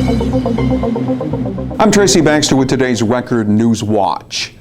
I'm Tracy Baxter with today's Record Newswatch.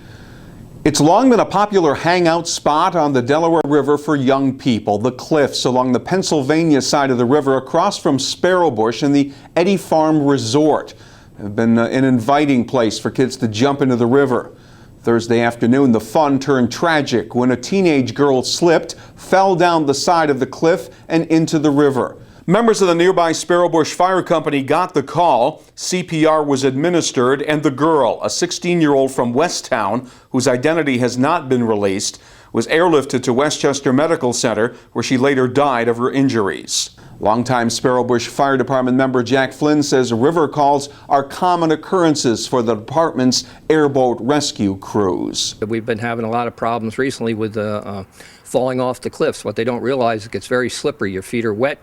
It's long been a popular hangout spot on the Delaware River for young people. The cliffs along the Pennsylvania side of the river across from Sparrowbush and the Eddy Farm Resort have been an inviting place for kids to jump into the river. Thursday afternoon, the fun turned tragic when a teenage girl slipped, fell down the side of the cliff and into the river. Members of the nearby Sparrowbush Fire Company got the call. CPR was administered, and the girl, a 16-year-old from Westtown, whose identity has not been released, was airlifted to Westchester Medical Center, where she later died of her injuries. Longtime Sparrowbush Fire Department member Jack Flynn says river calls are common occurrences for the department's airboat rescue crews. We've been having a lot of problems recently with falling off the cliffs. What they don't realize is it gets very slippery. Your feet are wet.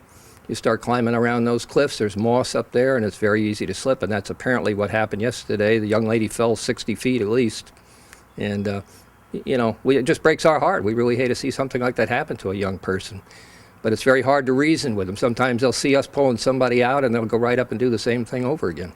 You start climbing around those cliffs, there's moss up there, and it's very easy to slip, and that's apparently what happened yesterday. The young lady fell 60 feet at least, and it just breaks our heart. We really hate to see something like that happen to a young person, but it's very hard to reason with them. Sometimes they'll see us pulling somebody out, and they'll go right up and do the same thing over again.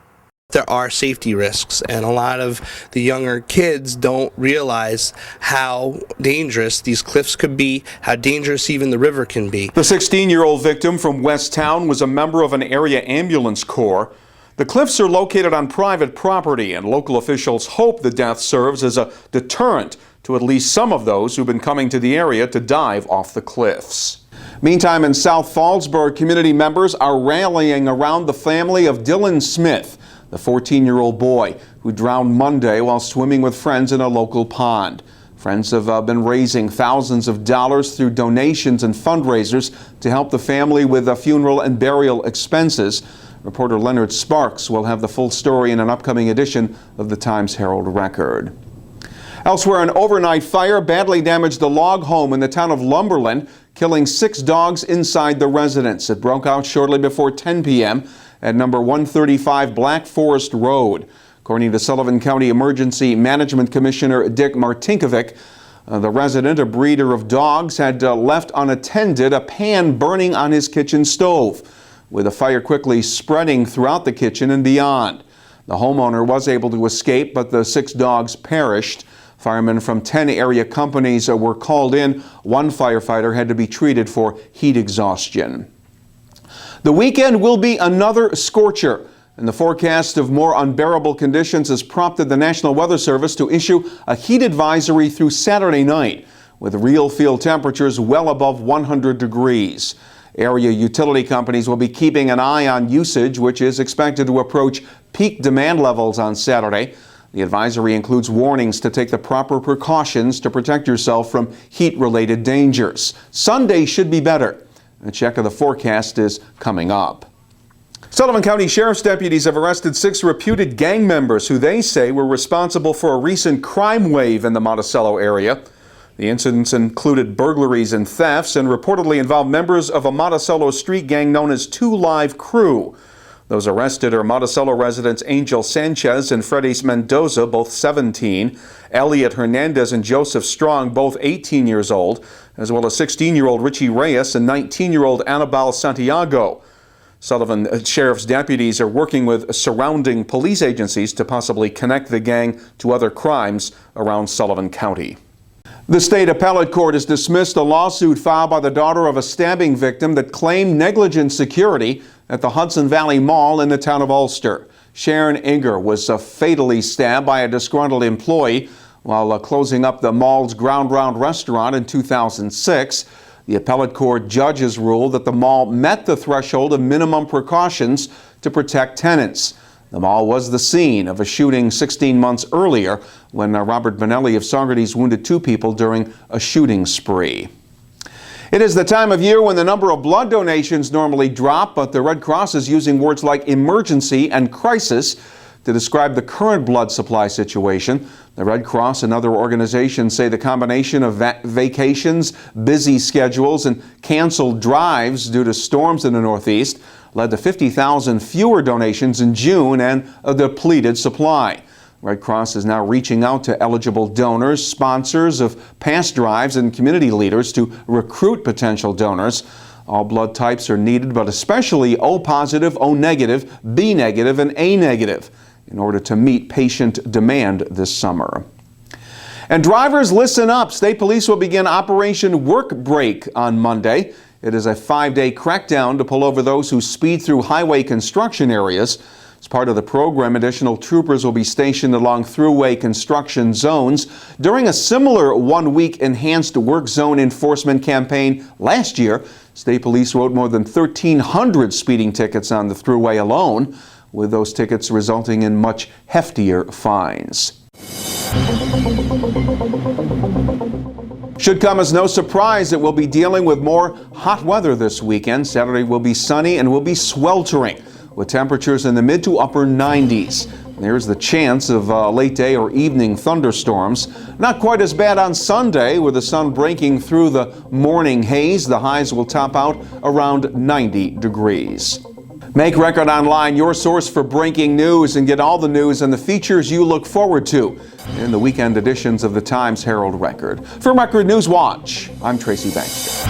There are safety risks, and a lot of the younger kids don't realize how dangerous these cliffs could be, how dangerous even the river can be. The 16-year-old victim from Westtown was a member of an area ambulance corps. The cliffs are located on private property, and local officials hope the death serves as a deterrent to at least some of those who've been coming to the area to dive off the cliffs. Meantime, in South Fallsburg, community members are rallying around the family of Dylan Smith, the 14-year-old boy who drowned Monday while swimming with friends in a local pond. Friends have been raising thousands of dollars through donations and fundraisers to help the family with funeral and burial expenses. Reporter Leonard Sparks will have the full story in an upcoming edition of the Times-Herald Record. Elsewhere, an overnight fire badly damaged a log home in the town of Lumberland, killing 6 dogs inside the residence. It broke out shortly before 10 p.m. at number 135 Black Forest Road. According to Sullivan County Emergency Management Commissioner Dick Martinkovic, the resident, a breeder of dogs, had left unattended a pan burning on his kitchen stove, with the fire quickly spreading throughout the kitchen and beyond. The homeowner was able to escape, but the 6 dogs perished. Firemen from 10 area companies were called in. 1 firefighter had to be treated for heat exhaustion. The weekend will be another scorcher, and the forecast of more unbearable conditions has prompted the National Weather Service to issue a heat advisory through Saturday night, with real field temperatures well above 100 degrees. Area utility companies will be keeping an eye on usage, which is expected to approach peak demand levels on Saturday. The advisory includes warnings to take the proper precautions to protect yourself from heat-related dangers. Sunday should be better. A check of the forecast is coming up. Sullivan County Sheriff's deputies have arrested 6 reputed gang members who they say were responsible for a recent crime wave in the Monticello area. The incidents included burglaries and thefts and reportedly involved members of a Monticello street gang known as 2 Live Crew. Those arrested are Monticello residents Angel Sanchez and Freddy Mendoza, both 17, Elliot Hernandez and Joseph Strong, both 18 years old, as well as 16-year-old Richie Reyes and 19-year-old Anibal Santiago. Sullivan Sheriff's deputies are working with surrounding police agencies to possibly connect the gang to other crimes around Sullivan County. The state appellate court has dismissed a lawsuit filed by the daughter of a stabbing victim that claimed negligent security at the Hudson Valley Mall in the town of Ulster. Sharon Inger was fatally stabbed by a disgruntled employee while closing up the mall's Ground Round restaurant in 2006. The appellate court judges ruled that the mall met the threshold of minimum precautions to protect tenants. The mall was the scene of a shooting 16 months earlier when Robert Benelli of Saugerties wounded 2 people during a shooting spree. It is the time of year when the number of blood donations normally drop, but the Red Cross is using words like emergency and crisis to describe the current blood supply situation. The Red Cross and other organizations say the combination of vacations, busy schedules, and canceled drives due to storms in the Northeast led to 50,000 fewer donations in June and a depleted supply. Red Cross is now reaching out to eligible donors, sponsors of past drives, and community leaders to recruit potential donors. All blood types are needed, but especially O positive, O negative, B negative, and A negative in order to meet patient demand this summer. And drivers, listen up. State Police will begin Operation Work Break on Monday. It is a 5-day crackdown to pull over those who speed through highway construction areas. As part of the program, additional troopers will be stationed along thruway construction zones. During a similar one-week enhanced work zone enforcement campaign last year, State Police wrote more than 1,300 speeding tickets on the thruway alone, with those tickets resulting in much heftier fines. Should come as no surprise that we'll be dealing with more hot weather this weekend. Saturday will be sunny and will be sweltering, with temperatures in the mid to upper 90s. There's the chance of late day or evening thunderstorms. Not quite as bad on Sunday, with the sun breaking through the morning haze. The highs will top out around 90 degrees. Make Record Online your source for breaking news and get all the news and the features you look forward to in the weekend editions of the Times-Herald Record. For Record Newswatch, I'm Tracy Banks.